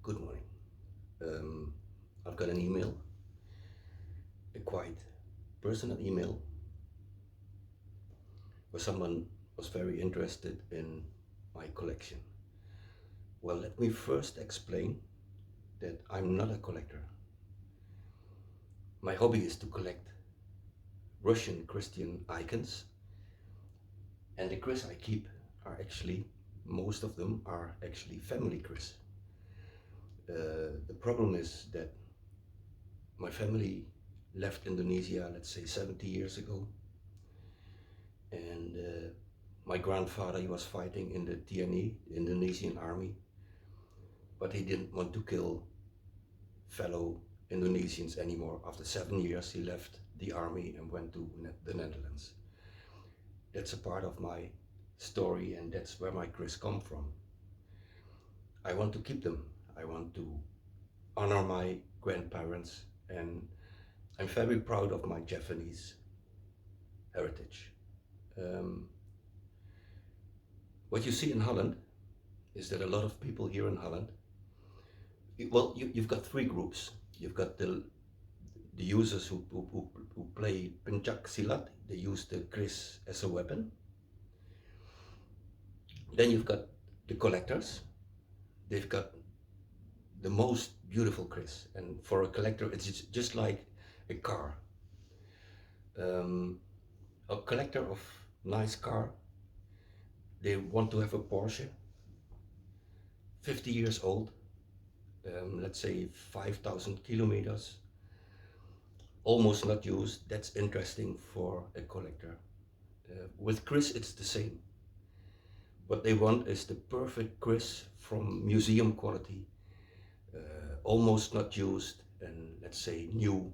Good morning. I've got an email, a quite personal email, where someone was very interested in my collection. Well, let me first explain that I'm not a collector. My hobby is to collect Russian Christian icons, and the Kris I keep are actually, most of them are actually family Kris. The problem is that my family left Indonesia, let's say 70 years ago, and my grandfather, he was fighting in the TNI, Indonesian army, but he didn't want to kill fellow Indonesians anymore. After 7 years, he left the army and went to the Netherlands. That's a part of my story, and that's where my Kris come from. I want to keep them. I want to honor my grandparents, and I'm very proud of my Javanese heritage. What you see in Holland is that a lot of people here in Holland, well, you've got three groups. You've got the users who play pencak silat. They use the Kris as a weapon. Then you've got the collectors. They've got the most beautiful Kris, and for a collector, it's just like a car. A collector of nice car, they want to have a Porsche, 50 years old, let's say 5,000 kilometers, almost not used. That's interesting for a collector. With Kris, it's the same. What they want is the perfect Kris from museum quality, almost not used, and let's say new,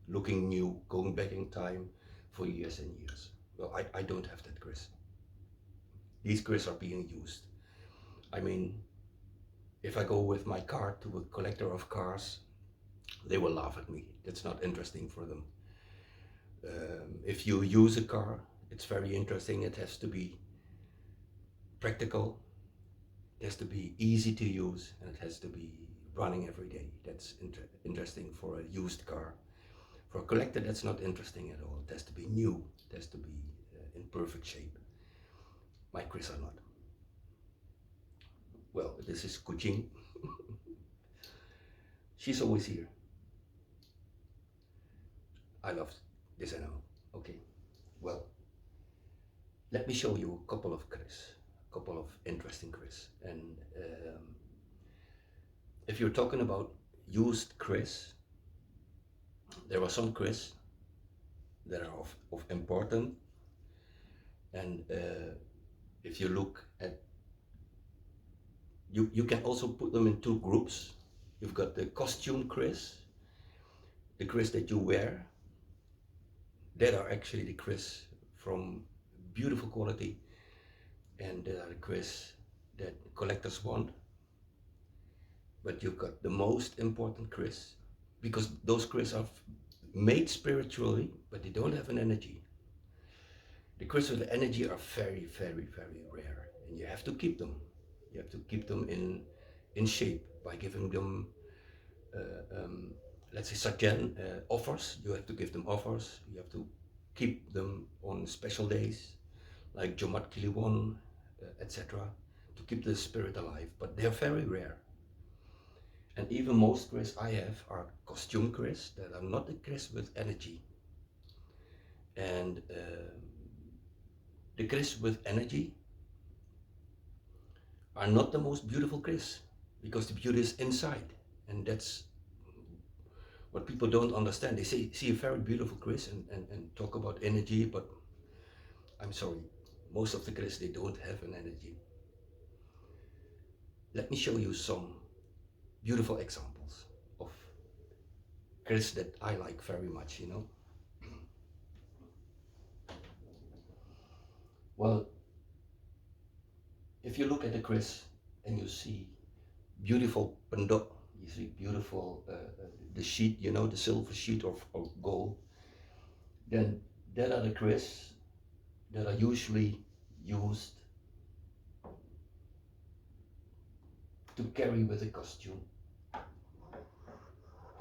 looking new, going back in time for years and years. Well, I don't have that Kris. These Kris are being used. I mean, if I go with my car to a collector of cars, they will laugh at me. That's not interesting for them. If you use a car, it's very interesting. It has to be practical, it has to be easy to use, and it has to be running every day. That's interesting for a used car. For a collector, that's not interesting at all. It has to be new, it has to be in perfect shape. My Kris are not. Well, this is Kuching. She's always here. I love this animal. Okay, well, let me show you a couple of Kris, a couple of interesting Kris. And if you're talking about used Kris, there are some Kris that are of importance. And if you look at, you can also put them in two groups. You've got the costume Kris, the Kris that you wear. That are actually the Kris from beautiful quality, and they are the Kris that collectors want. But you've got the most important Kris, because those Kris are made spiritually, but they don't have an energy. The Kris with the energy are very, very, very rare, and you have to keep them. You have to keep them in shape by giving them, let's say, Sajan offers. You have to give them offers. You have to keep them on special days, like Jumat Kliwon, etc., to keep the spirit alive. But they are very rare. And even most Kris I have are costume Kris that are not the Kris with energy. And the Kris with energy are not the most beautiful Kris, because the beauty is inside, and that's what people don't understand. They see a very beautiful Kris and talk about energy, but I'm sorry, most of the Kris, they don't have an energy. Let me show you some beautiful examples of Kris that I like very much, you know. Well, if you look at the Kris and you see beautiful pendok, you see beautiful, the sheet, you know, the silver sheet of gold, then that are the Kris that are usually used to carry with a costume.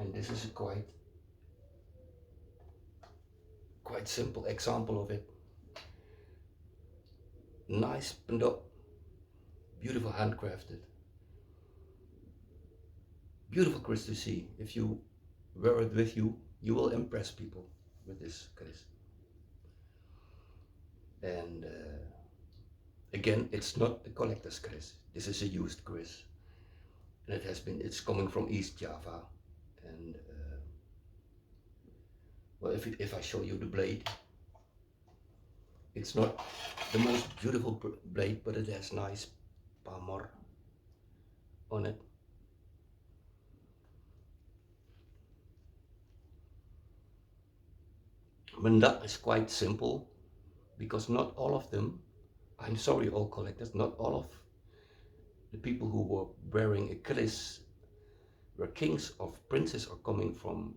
And this is a quite simple example of it. Nice pendop, beautiful handcrafted, beautiful Keris to see. If you wear it with you, you will impress people with this Keris. And again, it's not the collector's Keris. This is a used Keris, and it's coming from East Java. And well, if I show you the blade, it's not the most beautiful blade, but it has nice pamor on it. Benda is quite simple, because not all of them, I'm sorry all collectors, not all of the people who were wearing a Keris were kings or princes or coming from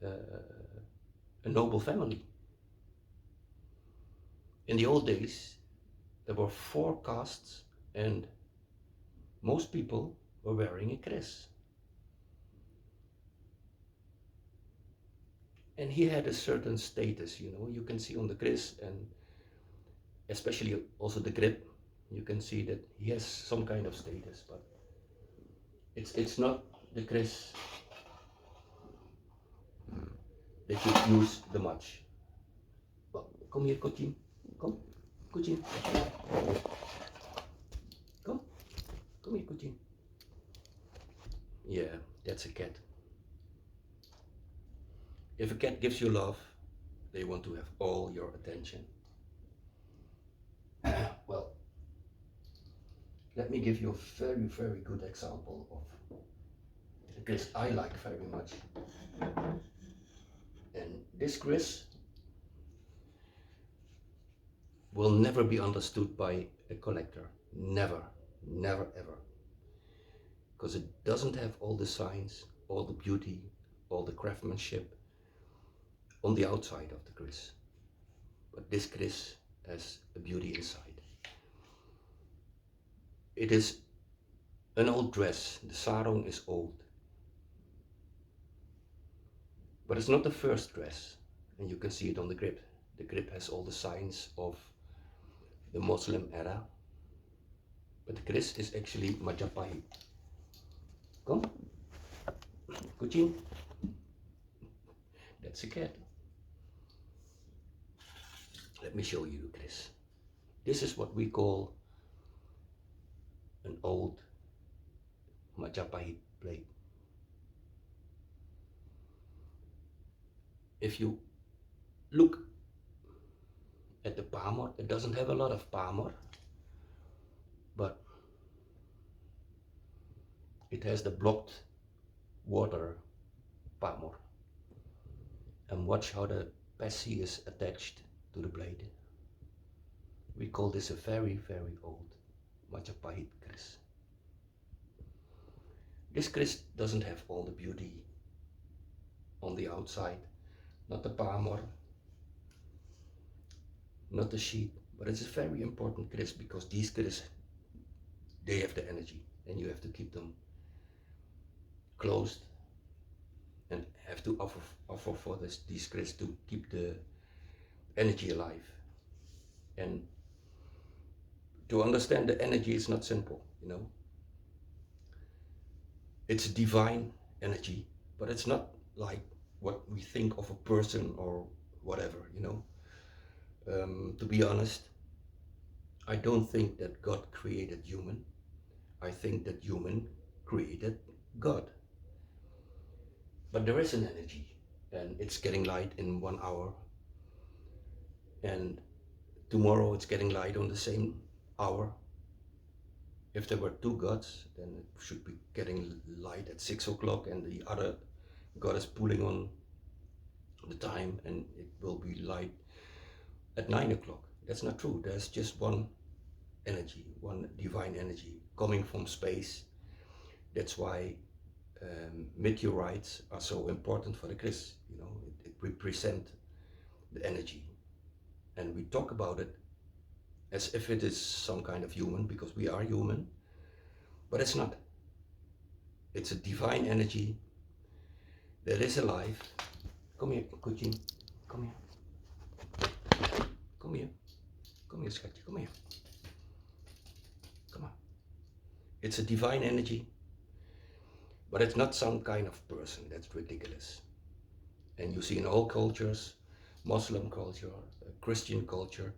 a noble family. In the old days, there were 4 castes and most people were wearing a Keris. And he had a certain status, you know, you can see on the Keris, and especially also the grip, you can see that he has some kind of status, but it's not the Keris that you use the much. Well, come here, Kucing. Come, Kucing. Come here, Kucing. Yeah, that's a cat. If a cat gives you love, they want to have all your attention. Well, let me give you a very, very good example of the Keris I like very much. And this Keris will never be understood by a collector. Never, never, ever. Because it doesn't have all the signs, all the beauty, all the craftsmanship on the outside of the Keris. But this Keris has a beauty inside. It is an old dress. The sarong is old. But it's not the first dress, and you can see it on the grip. The grip has all the signs of the Muslim era, but the Keris is actually Majapahit. Come, Kucing. That's a cat. Let me show you the Keris. This is what we call an old Majapahit blade. If you look at the pamor, it doesn't have a lot of pamor, but it has the blocked water pamor. And watch how the passy is attached to the blade. We call this a very, very old Majapahit Keris. This Keris doesn't have all the beauty on the outside, not the pamor, not the sheath, but it's a very important Keris, because these Keris, they have the energy, and you have to keep them closed and have to offer for these Keris to keep the energy alive. And to understand the energy is not simple, you know. It's divine energy, but it's not like what we think of a person or whatever, you know. To be honest, I don't think that God created human. I think that human created God. But there is an energy, and it's getting light in 1 hour, and tomorrow it's getting light on the same hour. If there were 2 gods, then it should be getting light at 6 o'clock, and the other god is pulling on the time, and it will be light at 9 o'clock. That's not true. There's just one energy, one divine energy coming from space. That's why meteorites are so important for the Keris. You know, it represents the energy, and we talk about it as if it is some kind of human, because we are human, but it's not. It's a divine energy, that is alive. Come here, Kucing. Come here. Come here. Come here, Schatje. Come here. Come on. It's a divine energy, but it's not some kind of person. That's ridiculous. And you see in all cultures, Muslim culture, Christian culture,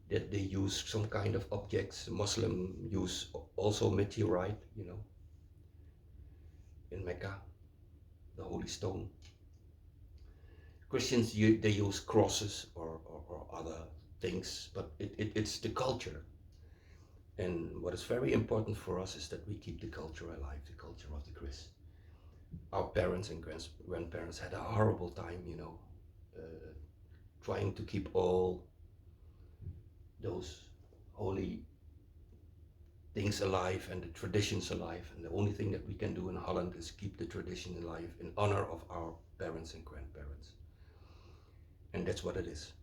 that they use some kind of objects. Muslim use also meteorite, you know, in Mecca, the holy stone. Christians, they use crosses or other things, but it's the culture. And what is very important for us is that we keep the culture alive, the culture of the Keris. Our parents and grandparents had a horrible time, you know, trying to keep all those holy things alive and the traditions alive. And the only thing that we can do in Holland is keep the tradition alive in honor of our parents and grandparents. And that's what it is.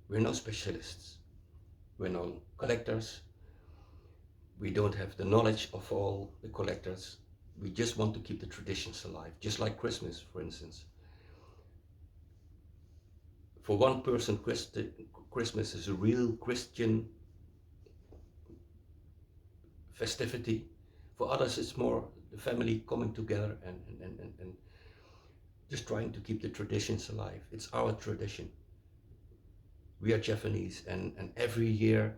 We're no specialists. We're no collectors. We don't have the knowledge of all the collectors. We just want to keep the traditions alive, just like Christmas, for instance. For one person, Christmas is a real Christian festivity. For others, it's more the family coming together and just trying to keep the traditions alive. It's our tradition. We are Javanese, and every year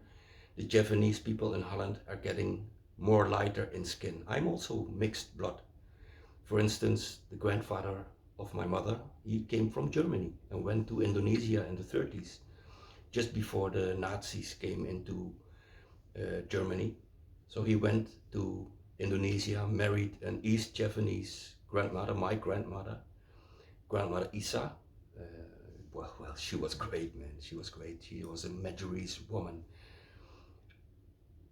the Javanese people in Holland are getting more lighter in skin. I'm also mixed blood. For instance, the grandfather of my mother, he came from Germany and went to Indonesia in the 30s, just before the Nazis came into Germany. So he went to Indonesia, married an East Javanese grandmother, my grandmother Isa. Well, she was great, man. She was great. She was a Madurese woman.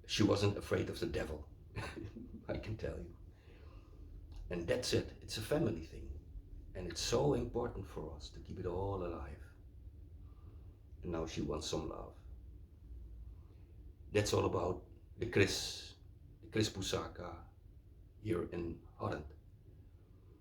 She wasn't afraid of the devil, I can tell you. And that's it. It's a family thing. And it's so important for us to keep it all alive. And now she wants some love. That's all about the Keris Pusaka here in Holland.